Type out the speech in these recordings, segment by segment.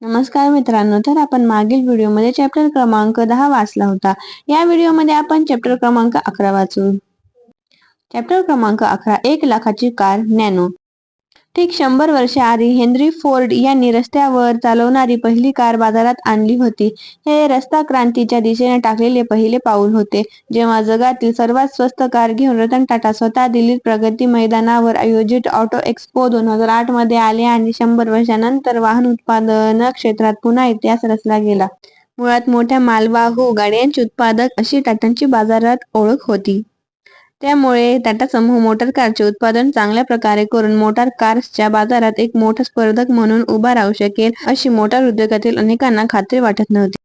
नमस्कार मित्रांनो, तर आपण मागील व्हिडिओमध्ये चॅप्टर क्रमांक 10 वाचला होता. या व्हिडिओमध्ये आपण चॅप्टर क्रमांक 11 वाचू. चॅप्टर क्रमांक 11, 1 लाखाची कार नॅनो. ठीक 100 वर्षे आधी हेनरी फोर्ड यांनी रस्त्यावर चालवणारी पहिली कार बाजारात आणली होती. हे रस्ता क्रांतीच्या दिशेने टाकलेले पहिले पाऊल होते. जेव्हा जगातील सर्वात स्वस्त कार घेऊन रतन टाटा स्वतः दिल्लीत प्रगती मैदानावर आयोजित ऑटो एक्सपो 2008 मध्ये आले आणि 100 वर्षांनंतर वाहन उत्पादन क्षेत्रात पुन्हा इतिहास रचला गेला. मुळात मोठ्या मालवाहू गाड्यांचे उत्पादक अशी टाटांची बाजारात ओळख होती. त्यामुळे टाटा समूह मोटार कारचे उत्पादन चांगल्या प्रकारे करून मोटार कार्सच्या बाजारात एक मोठा स्पर्धक म्हणून उभा राहू शकेल अशी मोटार उद्योगातील अनेकांना खात्री वाटत नव्हती.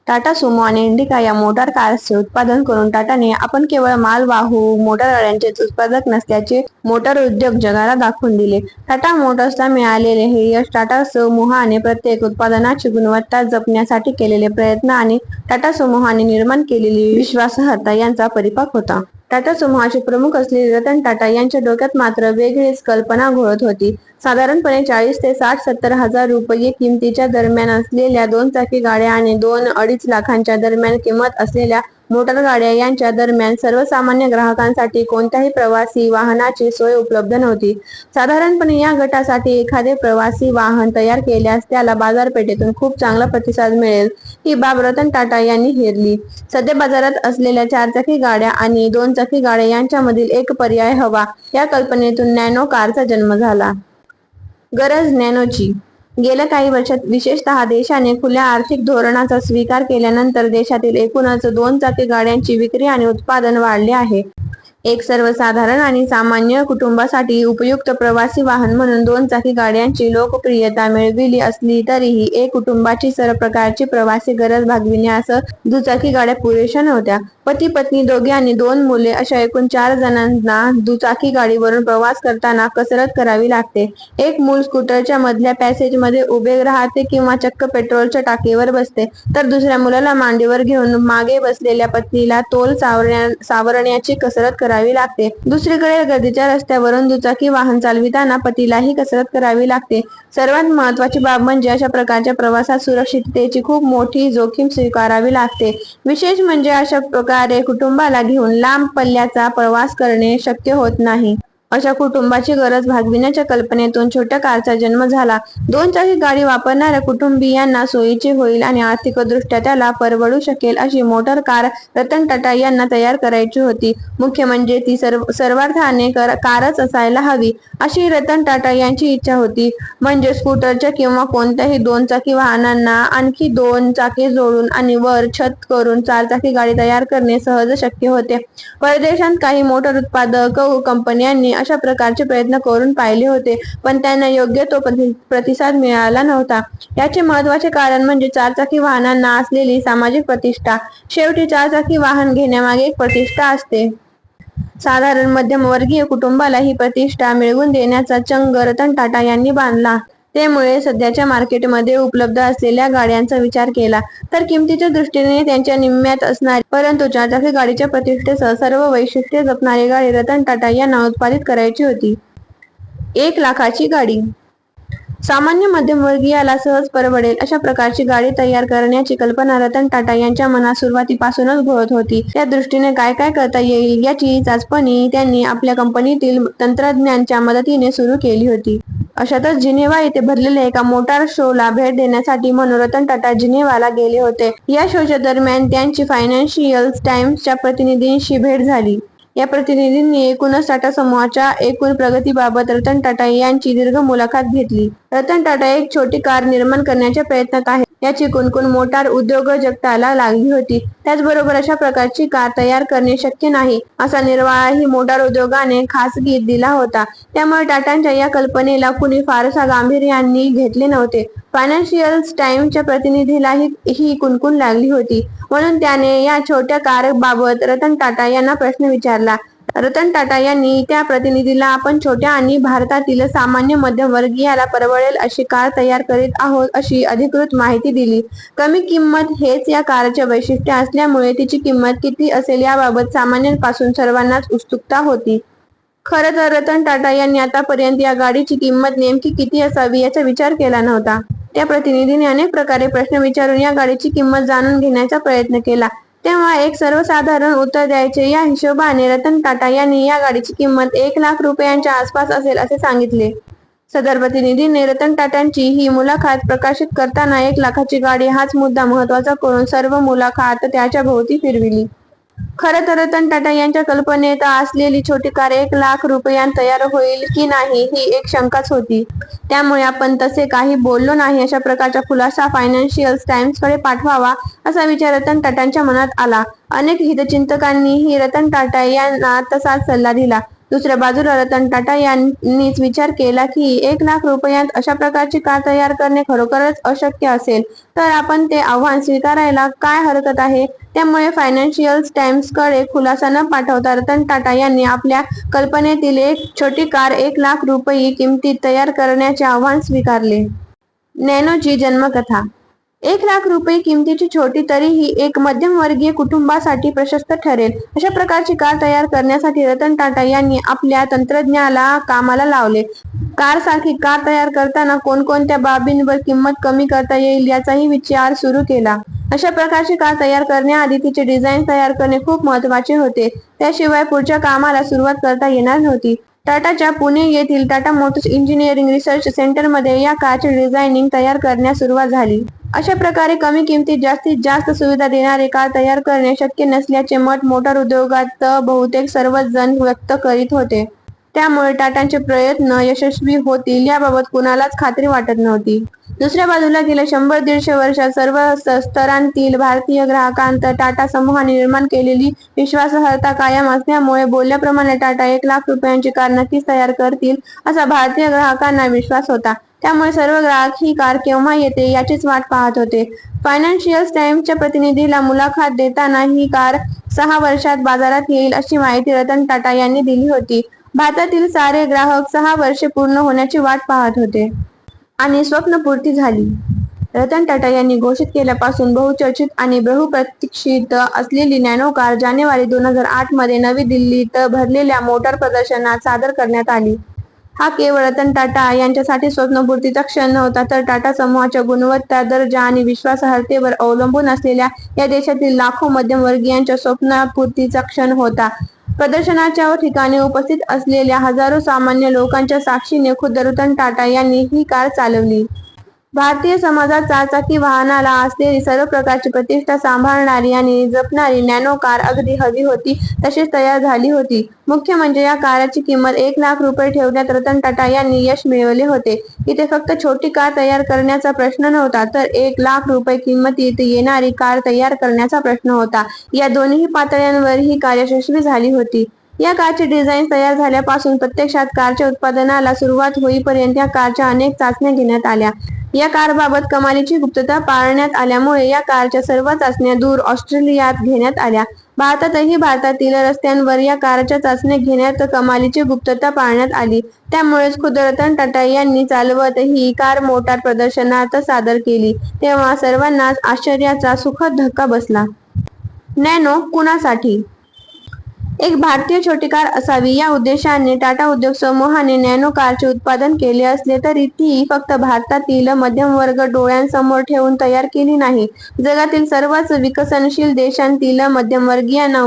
टाटा सुमो आणि इंडिका या मोटार कार्सचे उत्पादन करून टाटाने आपण केवळ मालवाहू मोटार गाड्यांचेच उत्पादक नसल्याचे मोटार उद्योग जगाला दाखवून दिले. टाटा मोटर्सला मिळालेले हे यश टाटा समूहाने प्रत्येक उत्पादनाची गुणवत्ता जपण्यासाठी केलेले प्रयत्न आणि टाटा समूहाने निर्माण केलेली विश्वासार्हता यांचा परिपाक होता. टाटा समूहाचे प्रमुख असलेले रतन टाटा यांच्या डोक्यात मात्र वेगळीच कल्पना घोळत होती. साधारणपणे 40 ते 60-70 हजार रुपये किमतीच्या दरम्यान असलेल्या 2 चाकी गाड्या आणि 2-2.5 लाखांच्या दरम्यान किंमत असलेल्या मोटार गाड्या यांच्या दरम्यान सर्वसामान्य ग्राहकांसाठी कोणत्याही प्रवासी वाहनाची सोय उपलब्ध नव्हती. साधारणपणे या गटासाठी एखादे प्रवासी वाहन तयार केल्यास त्याला बाजारपेठेतून खूप चांगला प्रतिसाद मिळेल ही बाब रतन टाटा यांनी हेरली. सध्या बाजारात असलेल्या 4 चाकी गाड्या आणि 2 चाकी गाड्या यांच्यामधील एक पर्याय हवा या कल्पनेतून नॅनो कारचा जन्म झाला. गरज नॅनोची. गेल्या काही वर्षात विशेषतः देशाने खुल्या आर्थिक धोरणाचा स्वीकार केल्यानंतर देशातील एकूणच 2 चाकी गाड्यांची विक्री आणि उत्पादन वाढले आहे. एक सर्वसाधारण आणि सामान्य कुटुंबासाठी उपयुक्त प्रवासी वाहन म्हणून 2 चाकी गाड्यांची लोकप्रियता मिळविली असली तरीही एक कुटुंबाची सर्व प्रकारची प्रवासी गरज भागविण्यास दुचाकी गाड्या पुरेशा नव्हत्या. पती पत्नी दोघे आणि 2 मुले अशा एकूण 4 जणांना दुचाकी गाडीवरून प्रवास करताना कसरत करावी लागते. एक मूल स्कूटरच्या मधल्या पॅसेजमध्ये उभे राहते किंवा चक्क पेट्रोलच्या टाकीवर बसते, तर दुसऱ्या मुलाला मांडीवर घेऊन मागे बसलेल्या पत्नीला तोल सावरण्याची कसरत करावी लागते. दुसरीकडे गर्दीच्या रस्त्यावरून दुचाकी वाहन चालविताना पतीलाही कसरत करावी लागते. सर्वात महत्त्वाची बाब म्हणजे अशा प्रकारच्या प्रवासात सुरक्षिततेची खूप मोठी जोखीम स्वीकारावी लागते. विशेष म्हणजे अशा प्रकारे कुटुंबाला घेऊन लांब पल्ल्याचा प्रवास करणे शक्य होत नाही. अशा कुटुंबाची गरज भागविण्याच्या कल्पनेतून छोट्या कारचा जन्म झाला. 2 चाकी गाडी वापरणाऱ्या कुटुंबीयांना सोयीची होईल आणि आर्थिकदृष्ट्या त्याला परवडू शकेल अशी मोटार कार रतन टाटा यांना तयार करायची होती. मुख्य म्हणजे ती सर्वार्थाने कारच असायला हवी अशी रतन टाटा यांची इच्छा होती. म्हणजे स्कूटरच्या किंवा कोणत्याही 2 चाकी वाहनांना आणखी 2 चाके जोडून आणि वर छत करून 4 चाकी गाडी तयार करणे सहज शक्य होते. परदेशात काही मोटार उत्पादक कंपन्यांनी अशा प्रकारचे प्रयत्न करून पाहिले होते, पण त्यांना योग्य तो प्रतिसाद मिळाला नव्हता. याचे महत्त्वाचे कारण म्हणजे 4 चाकी वाहनांना असलेली सामाजिक प्रतिष्ठा. शेवटी 4 चाकी वाहन घेण्यामागे एक प्रतिष्ठा असते. साधारण मध्यमवर्गीय कुटुंबाला ही प्रतिष्ठा मिळवून देण्याचा चंग रतन टाटा यांनी बांधला. त्यामुळे सध्याच्या मार्केटमध्ये उपलब्ध असलेल्या गाड्यांचा विचार केला तर किमतीच्या दृष्टीने त्यांच्या निम्म्यात असणारी परंतु 4 चाकी गाडीच्या प्रतिष्ठेसह सर्व वैशिष्ट्ये जपणारी गाडी रतन टाटा यांना उत्पादित करायची होती. 1 लाखाची गाडी. सामान्य मध्यमवर्गीयाला सहज परवडेल अशा प्रकारची गाडी तयार करण्याची कल्पना रतन टाटा यांच्या मनात सुरुवातीपासूनच घोळत होती. त्या दृष्टीने काय काय करता येईल याची चाचपणी त्यांनी आपल्या कंपनीतील तंत्रज्ञांच्या मदतीने सुरू केली होती. अशातच जिनेव्हा येथे भरलेल्या एका मोटार शोला भेट देण्यासाठी म्हणून रतन टाटा जिनेव्हाला गेले होते. या शोच्या दरम्यान त्यांची फायनान्शियल टाइम्सच्या प्रतिनिधींशी भेट झाली. या प्रतिनिधींनी एकूणच टाटा समूहाच्या एकूण प्रगतीबाबत रतन टाटा यांची दीर्घ मुलाखत घेतली. रतन टाटा एक छोटी कार निर्माण करण्याच्या प्रयत्नात आहेत याची कुणकुण मोटार उद्योग जगताला लागली होती. त्याचबरोबर अशा प्रकारची कार तयार करणे शक्य नाही असा निर्वाळाही मोटार उद्योगाने खासगीत दिला होता. त्यामुळे टाटांच्या या कल्पनेला कुणी फारसा गांभीर्याने घेतले नव्हते. फायनान्शियल टाइम्सच्या प्रतिनिधीलाही ही कुणकुण लागली होती, म्हणून त्याने या छोट्या कार बाबत रतन टाटा यांना प्रश्न विचारला. रतन टाटा यांनी त्या प्रतिनिधीला आपण छोट्या आणि भारतातील सामान्य मध्यमवर्गीयाला परवडेल अशी कार तयार करीत आहोत अशी अधिकृत माहिती दिली. कमी किंमत हेच या कारचे वैशिष्ट्य असल्यामुळे तिची किंमत किती असेल याबाबत सामान्यांपासून सर्वांनाच उत्सुकता होती. खरं तर रतन टाटा यांनी आतापर्यंत या गाडीची किंमत नेमकी किती असावी याचा विचार केला नव्हता. त्या प्रतिनिधीने अनेक प्रकारे प्रश्न विचारून या गाडीची किंमत जाणून घेण्याचा प्रयत्न केला. तेव्हा एक सर्वसाधारण उत्तर द्यायचे या हिशोबाने रतन टाटा यांनी या गाडीची किंमत 1,00,000 रुपयांच्या आसपास असेल असे सांगितले. सदर प्रतिनिधीने रतन टाटांची ही मुलाखत प्रकाशित करताना 1,00,000ची गाडी हाच मुद्दा महत्वाचा करून सर्व मुलाखत त्याच्या भोवती फिरविली. खरं तर रतन टाटा यांच्या कल्पनेत असलेली छोटी कार 1,00,000 रुपयांत तयार होईल की नाही ही एक शंकाच होती. त्यामुळे आपण तसे काही बोललो नाही अशा प्रकारचा खुलासा फायनान्शियल टाइम्सकडे पाठवावा असा विचार रतन टाटांच्या मनात आला. अनेक हितचिंतकांनीही रतन टाटा यांना तसाच सल्ला दिला. दुसऱ्या बाजूला रतन टाटा यांनीच विचार केला की 1,00,000 रुपयांत अशा प्रकारची कार तयार करणे खरोखरच अशक्य असेल तर आपण ते आव्हान स्वीकारायला काय हरकत आहे. त्यामुळे फायनान्शियल टाइम्सकडे खुलासा न पाठवता रतन टाटा यांनी आपल्या कल्पनेतील एक छोटी कार 1,00,000 रुपये किमतीत तयार करण्याचे आव्हान स्वीकारले. नॅनोची जन्मकथा. 1,00,000 रुपये किमतीची छोटी तरीही एक मध्यमवर्गीय कुटुंबासाठी प्रशस्त ठरेल अशा प्रकारची कार तयार करण्यासाठी रतन टाटा यांनी आपल्या तंत्रज्ञाला कामाला लावले. कार सारखी कार तयार करताना कोणकोणत्या बाबींवर किंमत कमी करता येईल याचाही विचार सुरू केला. अशा प्रकारची कार तयार करण्याआधी तिचे डिझाईन तयार करणे खूप महत्वाचे होते. त्याशिवाय पुढच्या कामाला सुरुवात करता येणार नव्हती. टाटाच्या पुणे येथील टाटा मोटर्स इंजिनिअरिंग रिसर्च सेंटरमध्ये या कारचे डिझायनिंग तयार करण्यास सुरुवात झाली. अशा प्रकारे कमी किमतीत जास्तीत जास्त सुविधा देणारे कार तयार करणे शक्य नसल्याचे मत मोटार उद्योगात बहुतेक सर्वच जण व्यक्त करीत होते. त्यामुळे टाटांचे प्रयत्न यशस्वी होतील याबाबत कुणालाच खात्री वाटत नव्हती. दुसऱ्या बाजूला गेल्या 100-150 वर्षात सर्व स्तरांतील भारतीय ग्राहकांत टाटा समूहाने निर्माण केलेली विश्वासार्हता कायम असल्यामुळे बोलल्याप्रमाणे टाटा 1,00,000 रुपयांची कार नक्कीच तयार करतील असा भारतीय ग्राहकांना विश्वास होता. त्यामुळे सर्व ग्राहक ही कार केव्हा येते याचीच वाट पाहत होते. फायनान्शियल टाइम्सच्या प्रतिनिधीला मुलाखत देताना ही कार 6 वर्षात बाजारात येईल अशी माहिती रतन टाटा यांनी दिली होती. भारतातील सारे ग्राहक 6 वर्षे पूर्ण होण्याची वाट पाहत होते. आणि स्वप्नपूर्ती झाली. रतन टाटा यांनी घोषित केल्यापासून बहुचर्चित आणि बहुप्रतीक्षित असलेली नॅनो कार जानेवारी 2008 मध्ये नवी दिल्लीत भरलेल्या मोटार प्रदर्शनात सादर करण्यात आली. हा केवळ रतन टाटा यांच्यासाठी स्वप्नपूर्तीचा क्षण नव्हता तर टाटा समूहाच्या गुणवत्ता, दर्जा आणि विश्वासार्हतेवर अवलंबून असलेल्या या देशातील लाखो मध्यमवर्गीयांच्या स्वप्नपूर्तीचा क्षण होता. प्रदर्शनाच्या ठिकाणी उपस्थित असलेल्या हजारो सामान्य लोकांच्या साक्षीने खुद्द रतन टाटा यांनी ही कार चालवली. भारतीय समाजात चारचाकी वाहनाला असलेली सर्व प्रकारची प्रतिष्ठा सांभाळणारी आणि जपणारी नॅनो कार अगदी हवी होती तशीच तयार झाली होती. मुख्य म्हणजे या कारची किंमत 1,00,000 रुपये ठेवण्यात रतन टाटा यांनी यश मिळवले होते. इथे फक्त छोटी कार तयार करण्याचा प्रश्न नव्हता तर 1,00,000 रुपये किंमतीत येणारी कार तयार करण्याचा प्रश्न होता. या दोन्ही पातळ्यांवर ही कार यशस्वी झाली होती. या कारचे डिझाईन तयार झाल्यापासून प्रत्यक्षात कारच्या उत्पादनाला सुरुवात होईपर्यंत या कारच्या अनेक चाचण्या घेण्यात आल्या. या कारबाबत कमालीची गुप्तता पाळण्यात आल्यामुळे या कारच्या सर्व चाचण्या दूर ऑस्ट्रेलियात घेण्यात आल्या. भारतातील रस्त्यांवर या कारच्या चाचण्या घेण्यात कमालीची गुप्तता पाळण्यात आली. त्यामुळेच खुद्द रतन टाटा यांनी चालवत ही कार मोटार प्रदर्शनात सादर केली तेव्हा सर्वांनाच आश्चर्याचा सुखद धक्का बसला. नॅनो कुणासाठी? एक भारतीय छोटी कार असावी या उद्देशाने टाटा उद्योग समूहाने नॅनो कारचे उत्पादन केले असले तरी ती फक्त भारतातील मध्यमवर्ग डोळ्यांसमोर ठेवून तयार केली नाही. जगातील सर्वच विकसनशील देशांतील मध्यमवर्गीयांना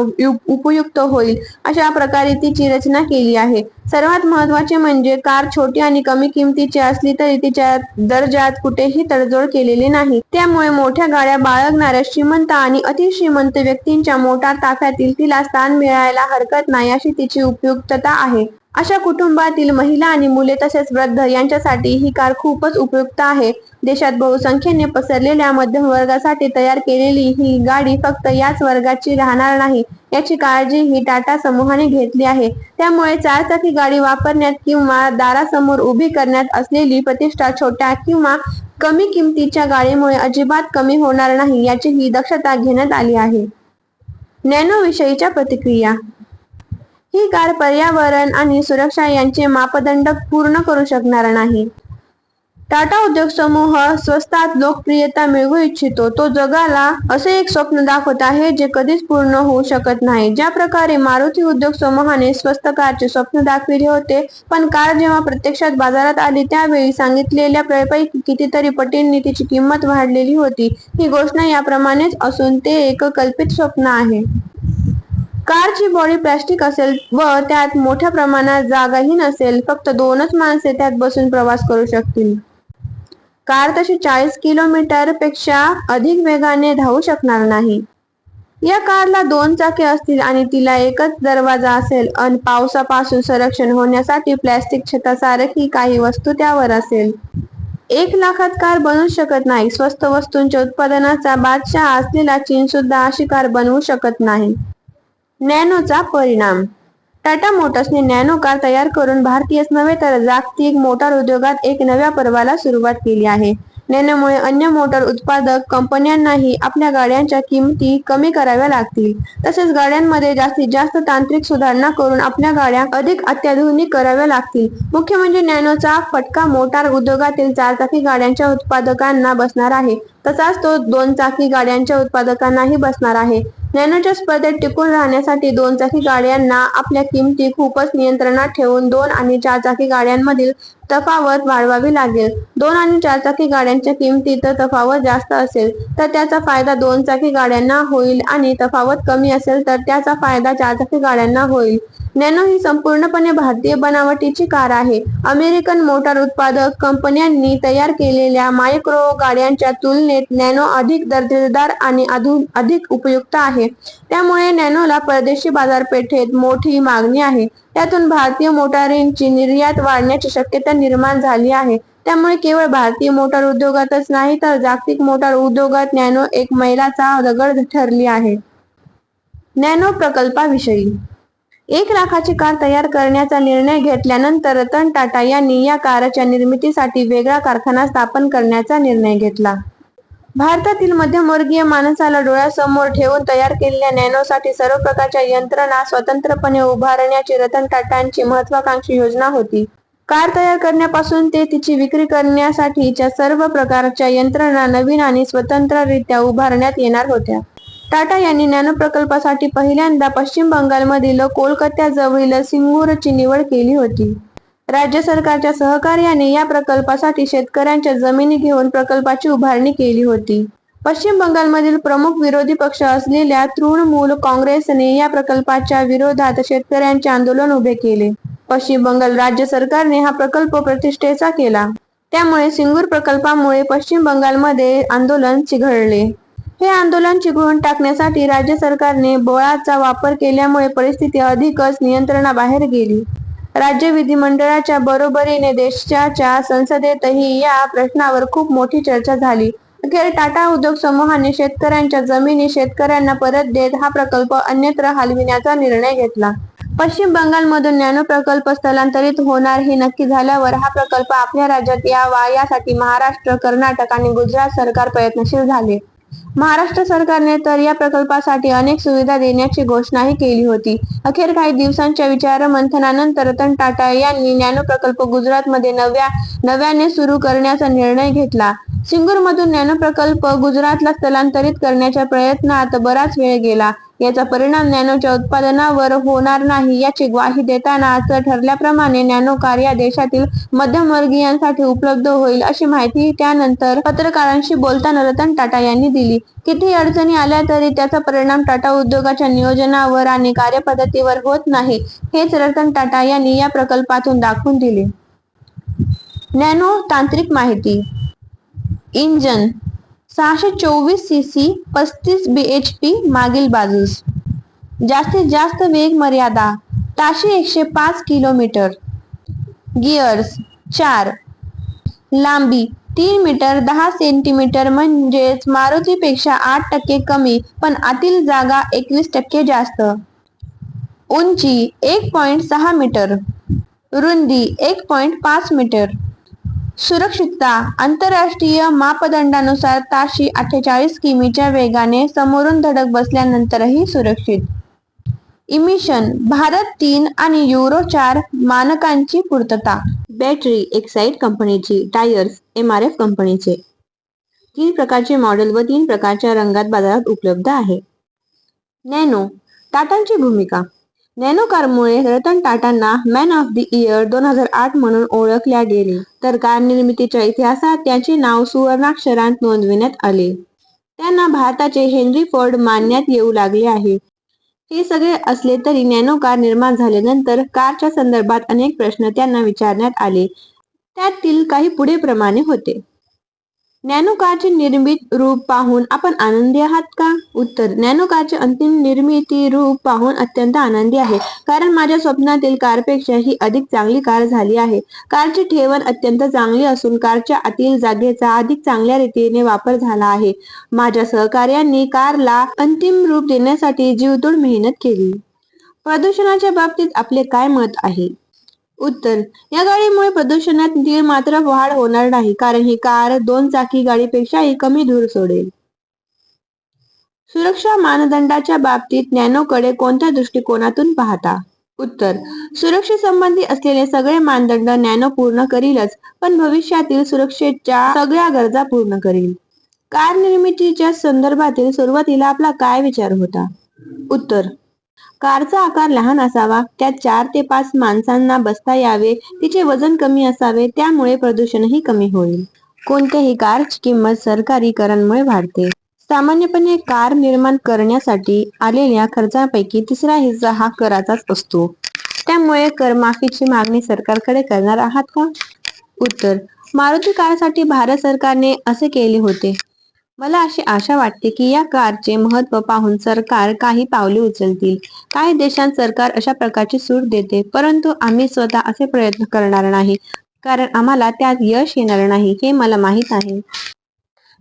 उपयुक्त होईल अशा प्रकारे तिची रचना केली आहे. सर्वात महत्त्वाचे म्हणजे कार छोटी आणि कमी किमतीची असली तरी तिच्या दर्जात कुठेही तडजोड केलेली नाही. त्यामुळे मोठ्या गाड्या बाळगणाऱ्या श्रीमंत आणि अतिश्रीमंत व्यक्तींच्या मोटार ताफ्यातील तिला स्थान मिळायला हरकत नाही अशी तिची उपयुक्तता आहे. अशा कुटुंबातील महिला आणि मुले तसेच वृद्ध यांच्यासाठी ही कार खूपच उपयुक्त आहे. देशात बहुसंख्येने पसरलेल्या मध्यम वर्गासाठी तयार केलेली ही गाडी फक्त याच वर्गाची राहणार नाही याची काळजी ही टाटा समूहाने घेतली आहे. त्यामुळे चारचाकी गाडी वापरण्यात किंवा दारासमोर उभी करण्यात असलेली प्रतिष्ठा छोट्या किंवा कमी किमतीच्या गाडीमुळे अजिबात कमी होणार नाही याची ही दक्षता घेण्यात आली आहे. नॅनो विषयीच्या प्रतिक्रिया. ही कार पर्यावरण आणि सुरक्षा यांचे मापदंड पूर्ण करू शकणार नाही. टाटा उद्योग समूह स्वस्तात लोकप्रियता मिळवू इच्छितो. तो जगाला असे एक स्वप्न दाखवत आहे जे कधीच पूर्ण होऊ शकत नाही. ज्या प्रकारे मारुती उद्योग समूहाने स्वस्त कारचे स्वप्न दाखविले होते, पण कार जेव्हा प्रत्यक्षात बाजारात आली त्यावेळी सांगितलेल्या पैकी कितीतरी पटींनी तिची किंमत वाढलेली होती. ही घोषणा याप्रमाणेच असून ते एक कल्पित स्वप्न आहे. कारची बॉडी प्लास्टिक असेल व त्यात मोठ्या प्रमाणात जागाही नसेल. फक्त 2च माणसे त्यात बसून प्रवास करू शकतील. कार तशी 40 किलोमीटर पेक्षा अधिक वेगाने धावू शकणार नाही. या कारला 2 चाके असतील आणि तिला एकच दरवाजा असेल आणि पावसापासून संरक्षण होण्यासाठी प्लास्टिक छतासारखी काही वस्तू त्यावर असेल. 1 लाखात कार बनवूच शकत नाही. स्वस्त वस्तूंच्या उत्पादनाचा बादशाह असलेला चीन सुद्धा अशी कार बनवू शकत नाही. नॅनोचा परिणाम. टाटा मोटर्सने नॅनो कार तयार करून भारतीयच नव्हे तर जागतिक मोटार उद्योगात एक नव्या पर्वाला सुरुवात केली आहे. नॅनोमुळे अन्य मोटार उत्पादक कंपन्यांनाही आपल्या गाड्यांच्या किमती कमी कराव्या लागतील. तसेच गाड्यांमध्ये जास्तीत जास्त तांत्रिक सुधारणा करून आपल्या गाड्या अधिक अत्याधुनिक कराव्या लागतील. मुख्य म्हणजे नॅनोचा फटका मोटार उद्योगातील 4 चाकी गाड्यांच्या उत्पादकांना बसणार आहे. तसाच तो 2 चाकी गाड्यांच्या उत्पादकांनाही बसणार आहे. नॅनोच्या स्पर्धेत टिकून राहण्यासाठी 2 चाकी गाड्यांना आपल्या किमती खूपच नियंत्रणात ठेवून 2 आणि 4 चाकी गाड्यांमधील तफावत वाढवावी लागेल. 2 आणि 4 चाकी गाड्यांच्या किमतीत तफावत जास्त असेल तर त्याचा फायदा 2 चाकी गाड्यांना होईल आणि तफावत कमी असेल तर त्याचा फायदा 4 चाकी गाड्यांना होईल. नॅनो ही संपूर्णपणे भारतीय बनावटीची कार आहे. अमेरिकन मोटार उत्पादक कंपन्यांनी तयार केलेल्या मायक्रो गाड्यांच्या तुलनेत नॅनो अधिक दर्जेदार आणि अधिक उपयुक्त आहे. त्यामुळे नॅनोला परदेशी बाजारपेठेत मोठी मागणी आहे. त्यातून भारतीय मोटारींची निर्यात वाढण्याची शक्यता निर्माण झाली आहे. त्यामुळे केवळ भारतीय मोटार उद्योगातच नाही तर जागतिक मोटार उद्योगात नॅनो एक मैलाचा दगड ठरली आहे. नॅनो प्रकल्पाविषयी. 1 लाखाची कार तयार करण्याचा निर्णय घेतल्यानंतर रतन टाटा यांनी या कारच्या निर्मितीसाठी वेगळा कारखाना स्थापन करण्याचा निर्णय घेतला. भारतातील मध्यमवर्गीय माणसाला डोळ्यासमोर ठेवून तयार केलेल्या नॅनोसाठी सर्व प्रकारच्या यंत्रणा स्वतंत्रपणे उभारण्याची रतन टाटांची महत्त्वाकांक्षी योजना होती. कार तयार करण्यापासून ते तिची विक्री करण्यासाठीच्या सर्व प्रकारच्या यंत्रणा नवीन आणि स्वतंत्ररित्या उभारण्यात येणार होत्या. टाटा यांनी नॅनो प्रकल्पासाठी पहिल्यांदा पश्चिम बंगालमधील कोलकात्याजवळील सिंगूरची निवड केली होती. राज्य सरकारच्या सहकार्याने या प्रकल्पासाठी शेतकऱ्यांच्या जमिनी घेऊन प्रकल्पाची उभारणी केली होती. पश्चिम बंगालमधील प्रमुख विरोधी पक्ष असलेल्या तृणमूल काँग्रेसने या प्रकल्पाच्या विरोधात शेतकऱ्यांचे आंदोलन उभे केले. पश्चिम बंगाल राज्य सरकारने हा प्रकल्प प्रतिष्ठेचा केला. त्यामुळे सिंगूर प्रकल्पामुळे पश्चिम बंगालमध्ये आंदोलन चिघळले. हे आंदोलन चिघळून टाकण्यासाठी राज्य सरकारने बळाचा वापर केल्यामुळे परिस्थिती अधिकच नियंत्रणाबाहेर गेली. राज्य विधिमंडळाच्या बरोबरीने देशाच्या संसदेतही या प्रश्नावर खूप मोठी चर्चा झाली. अखेर टाटा उद्योग समूहाने शेतकऱ्यांच्या जमिनी शेतकऱ्यांना परत देत हा प्रकल्प अन्यत्र हलविण्याचा निर्णय घेतला. पश्चिम बंगालमधून नॅनो प्रकल्प स्थलांतरित होणार हे नक्की झाल्यावर हा प्रकल्प आपल्या राज्यात यावा यासाठी महाराष्ट्र, कर्नाटक आणि गुजरात सरकार प्रयत्नशील झाले. महाराष्ट्र सरकारने तर या प्रकल्पासाठी अनेक सुविधा देण्याची घोषणाही केली होती. अखेर काही दिवसांच्या विचारमंथनानंतर रतन टाटा यांनी नॅनो प्रकल्प गुजरातमध्ये नव्याने सुरू करण्याचा निर्णय घेतला. सिंगूरमधून नॅनो प्रकल्प गुजरातला स्थलांतरित करण्याच्या प्रयत्नात बराच वेळ गेला. याचा परिणाम नॅनोच्या उत्पादनावर होणार नाही याची ग्वाही देताना असं ठरल्याप्रमाणे नॅनो कार या देशातील मध्यमवर्गीयांसाठी उपलब्ध होईल अशी माहिती त्यानंतर पत्रकारांशी बोलताना रतन टाटा यांनी दिली. कितीही अडचणी आल्या तरी त्याचा परिणाम टाटा उद्योगाच्या नियोजनावर आणि कार्यपद्धतीवर होत नाही हेच रतन टाटा यांनी या प्रकल्पातून दाखवून दिले. नॅनो तांत्रिक माहिती. इंजन 624 सीसी 35 bhp मागील बाजूस. जास्तीत जास्त वेग मर्यादा ताशी 105 किलोमीटर. गिअर्स 4. लांबी 3 मीटर 10 सेंटीमीटर म्हणजेच मारुतीपेक्षा 8% कमी पण आतील जागा 21% जास्त. उंची 1.6 मीटर. रुंदी 1.5 मीटर. सुरक्षितता आंतरराष्ट्रीय मापदंडानुसार ताशी 48 किमीच्या वेगाने समोरून धडक बसल्यानंतरही सुरक्षित. इमिशन भारत 3 आणि युरो 4 मानकांची पूर्तता. बॅटरी एक्साईड कंपनीची, टायर्स MRF कंपनीचे. 3 प्रकारचे मॉडेल व 3 प्रकारच्या रंगात बाजारात उपलब्ध आहे. नॅनो टाटांची भूमिका. नॅनो कारमुळे रतन टाटांना मॅन ऑफ द इयर 2008 म्हणून ओळखल्या गेले, तर कार निर्मितीच्या इतिहासात त्याचे नाव सुवर्णाक्षरांत नोंदविण्यात आले. त्यांना भारताचे हेनरी फोर्ड मानण्यात येऊ लागले आहे. हे सगळे असले तरी नॅनो कार निर्माण झाल्यानंतर कारच्या संदर्भात अनेक प्रश्न त्यांना विचारण्यात आले. त्यातील काही पुढे प्रमाणे होते. नॅनो कारचे निर्मित रूप पाहून आपण आनंदी आहात का? उत्तर: नॅनो कारचे अंतिम निर्मिती रूप पाहून अत्यंत आनंदी आहे, कारण माझ्या स्वप्नातील कारपेक्षा ही अधिक चांगली कार झाली आहे. कारची ठेवण अत्यंत चांगली असून कारच्या आतील जागेचा अधिक चांगल्या रीतीने वापर झाला आहे. माझ्या सहकार्यांनी कारला अंतिम रूप देण्यासाठी जीवतोड मेहनत केली. प्रदूषणाच्या बाबतीत आपले काय मत आहे? उत्तर: या गाडीमुळे प्रदूषणात मात्र वाढ होणार नाही, कारण ही कार 2 चाकी गाडीपेक्षाही कमी धूर सोडेल. सुरक्षा मानदंडाच्या बाबतीत नॅनोकडे कोणत्या दृष्टिकोनातून पाहता? उत्तर: सुरक्षेसंबंधी असलेले सगळे मानदंड नॅनो पूर्ण करीलच, पण भविष्यातील सुरक्षेच्या सगळ्या गरजा पूर्ण करील. कार निर्मितीच्या संदर्भातील सुरुवातीला आपला काय विचार होता? उत्तर: कारचा आकार लहान असावा, त्यात 4 ते 5 माणसांना बसता यावे, तिचे वजन कमी असावे, त्यामुळे प्रदूषणही कमी होईल. कोणत्याही कारची किंमत सरकारीकरणामुळे वाढते. सामान्यपणे कार निर्माण करण्यासाठी आलेल्या खर्चापैकी 3रा हिस्सा हा कराचाच असतो. त्यामुळे करमाफीची मागणी सरकारकडे करणार आहात का? उत्तर: मारुती कारसाठी भारत सरकारने असे केले होते. मला अशी आशा वाटते की या कारचे महत्त्व पाहून सरकार काही पावले उचलतील. काही देशांत सरकार अशा प्रकारची सूट देते, परंतु आम्ही स्वतः असे प्रयत्न करणार नाही, कारण आम्हाला त्यात यश येणार नाही हे मला माहीत आहे.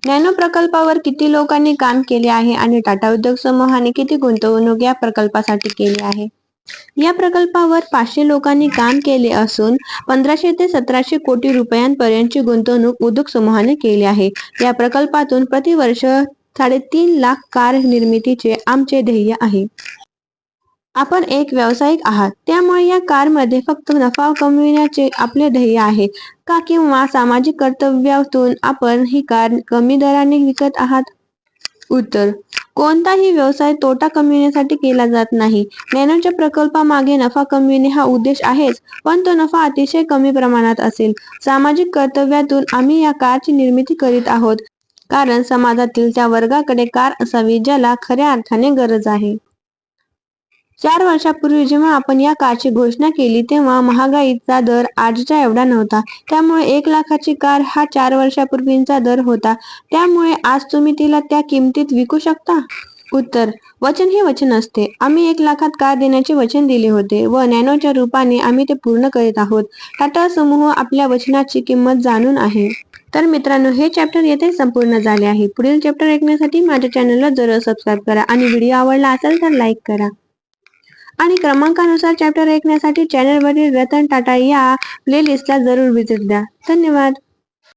नॅनो प्रकल्पावर किती लोकांनी काम केले आहे आणि टाटा उद्योग समूहाने किती गुंतवणूक या प्रकल्पासाठी केली आहे? या प्रकल्पावर 500 लोकांनी काम केले असून 1500 ते 1700 कोटी रुपयांपर्यंतची गुंतवणूक उद्योग समूहाने केली आहे. या प्रकल्पातून प्रतिवर्ष 3.5 लाख कार निर्मितीचे आमचे ध्येय आहे. आपण एक व्यावसायिक आहात, त्यामुळे या कारमध्ये फक्त नफा कमविण्याचे आपले ध्येय आहे का, किंवा सामाजिक कर्तव्यातून आपण ही कार कमी दराने विकत आहात? उत्तर: कोणताही व्यवसाय तोटा कमविण्यासाठी केला जात नाही. नॅनोच्या प्रकल्पामागे नफा कमविणे हा उद्देश आहेच, पण तो नफा अतिशय कमी प्रमाणात असेल. सामाजिक कर्तव्यातून आम्ही या कारची निर्मिती करीत आहोत, कारण समाजातील त्या वर्गाकडे कार असावी ज्याला खऱ्या अर्थाने गरज आहे. 4 वर्षांपूर्वी जेव्हा आपण या कारची घोषणा केली तेव्हा महागाईचा दर आजच्या एवढा नव्हता. त्यामुळे 1 लाखाची कार हा 4 वर्षांपूर्वीचा दर होता. त्यामुळे आज तुम्ही तिला त्या किमतीत विकू शकता? उत्तर: वचन हे वचन असते. आम्ही 1 लाखात कार देण्याचे वचन दिले होते व नॅनोच्या रूपाने आम्ही ते पूर्ण करीत आहोत. टाटा समूह आपल्या वचनाची किंमत जाणून आहे. तर मित्रांनो, हे चॅप्टर येथे संपूर्ण झाले आहे. पुढील चॅप्टर ऐकण्यासाठी माझ्या चॅनलला जरूर सबस्क्राईब करा आणि व्हिडिओ आवडला असेल तर लाईक करा. आणि क्रमांकानुसार चॅप्टर ऐकण्यासाठी चॅनलवरील रतन टाटा या प्लेलिस्टला जरूर व्हिजिट द्या. धन्यवाद.